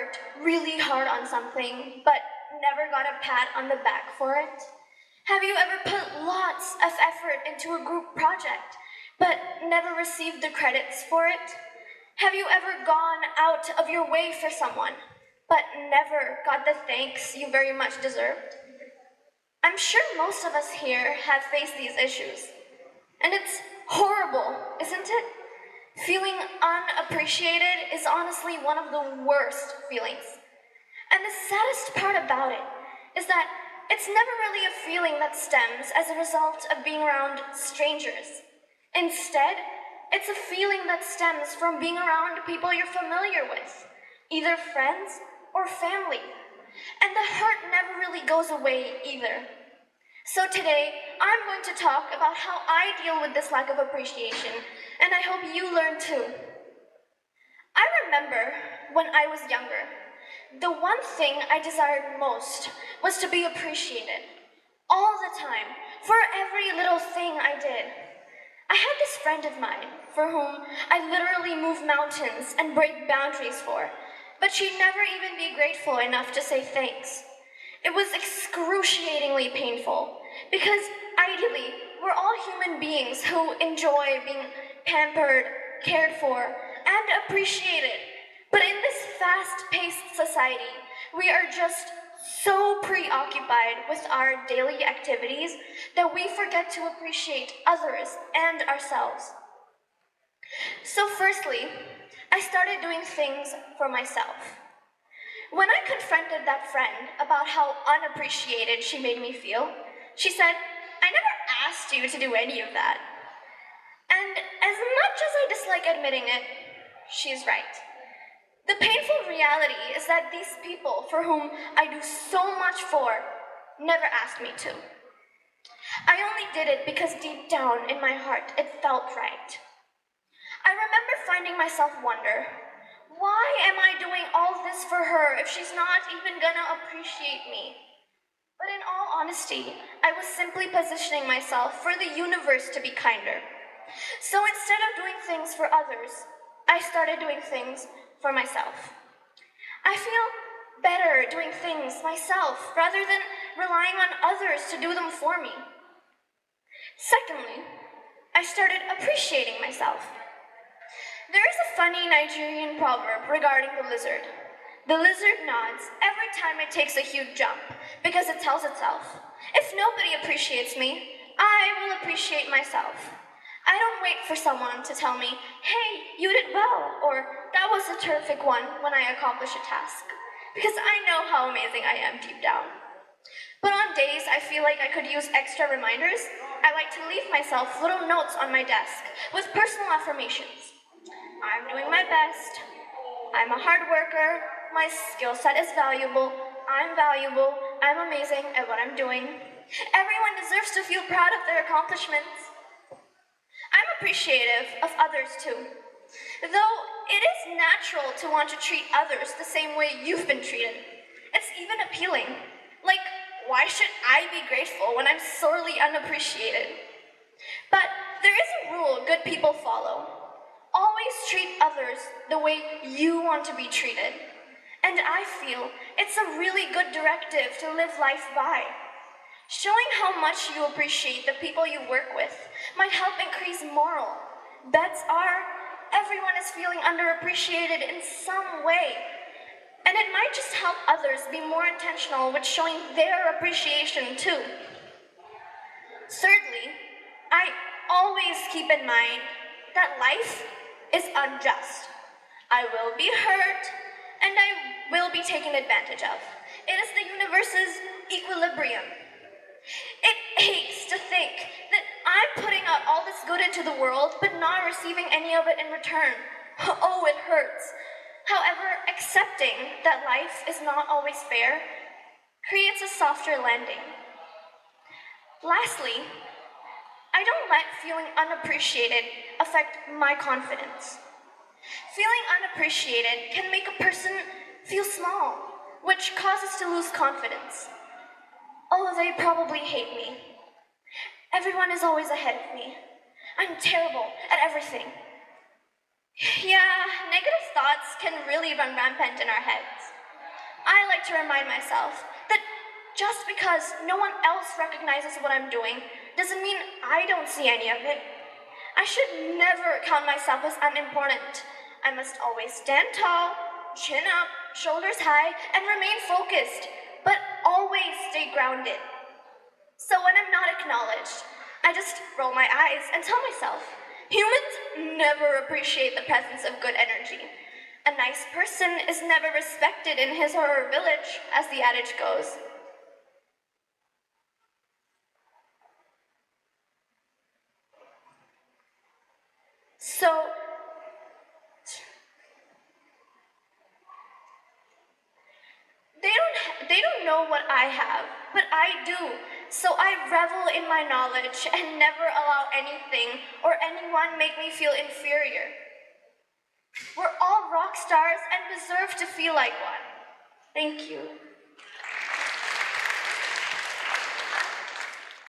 worked really hard on something, but never got a pat on the back for it? Have you ever put lots of effort into a group project, but never received the credits for it? Have you ever gone out of your way for someone, but never got the thanks you very much deserved? I'm sure most of us here have faced these issues, and it's horrible, isn't it? Feeling unappreciated is honestly one of the worst feelings. And the saddest part about it is that it's never really a feeling that stems as a result of being around strangers. Instead, it's a feeling that stems from being around people you're familiar with, either friends or family. And the hurt never really goes away either. So today, I'm going to talk about how I deal with this lack of appreciation, and I hope you learn too. I remember when I was younger, the one thing I desired most was to be appreciated. All the time, for every little thing I did. I had this friend of mine for whom I literally move mountains and break boundaries for, but she'd never even be grateful enough to say thanks. It was excruciatingly painful because ideally, we're all human beings who enjoy being pampered, cared for, and appreciated. But in this fast-paced society, we are just so preoccupied with our daily activities that we forget to appreciate others and ourselves. So firstly, I started doing things for myself. When I confronted that friend about how unappreciated she made me feel, she said, "I never asked you to do any of that." And as much as I dislike admitting it, she's right. The painful reality is that these people for whom I do so much for never asked me to. I only did it because deep down in my heart it felt right. I remember finding myself wonder, why am I doing all this for her if she's not even gonna appreciate me? But in all honesty, I was simply positioning myself for the universe to be kinder. So instead of doing things for others, I started doing things for myself. I feel better doing things myself rather than relying on others to do them for me. Secondly, I started appreciating myself. There is a funny Nigerian proverb regarding the lizard. The lizard nods every time it takes a huge jump because it tells itself, if nobody appreciates me, I will appreciate myself. I don't wait for someone to tell me, hey, you did well, or that was a terrific one when I accomplish a task, because I know how amazing I am deep down. But on days I feel like I could use extra reminders, I like to leave myself little notes on my desk with personal affirmations. I'm doing my best. I'm a hard worker. My skill set is valuable. I'm amazing at what I'm doing. Everyone deserves to feel proud of their accomplishments. I'm appreciative of others too. Though it is natural to want to treat others the same way you've been treated. It's even appealing. Like, why should I be grateful when I'm sorely unappreciated? But there is a rule good people follow. Always treat others the way you want to be treated. And I feel it's a really good directive to live life by. Showing how much you appreciate the people you work with might help increase morale. Bets are, everyone is feeling underappreciated in some way. And it might just help others be more intentional with showing their appreciation too. Thirdly, I always keep in mind that life is unjust. I will be hurt, and I will be taken advantage of. It is the universe's equilibrium. It aches to think that I'm putting out all this good into the world, but not receiving any of it in return. Oh, it hurts. However, accepting that life is not always fair creates a softer landing. Lastly, I don't let feeling unappreciated affect my confidence. Feeling unappreciated can make a person feel small, which causes to lose confidence. Oh, they probably hate me. Everyone is always ahead of me. I'm terrible at everything. Yeah, negative thoughts can really run rampant in our heads. I like to remind myself that just because no one else recognizes what I'm doing doesn't mean I don't see any of it. I should never count myself as unimportant. I must always stand tall, chin up, shoulders high, and remain focused, but always stay grounded. So when I'm not acknowledged, I just roll my eyes and tell myself, humans never appreciate the presence of good energy. A nice person is never respected in his or her village, as the adage goes. So, they don't know what I have, but I do. So I revel in my knowledge and never allow anything or anyone make me feel inferior. We're all rock stars and deserve to feel like one. Thank you.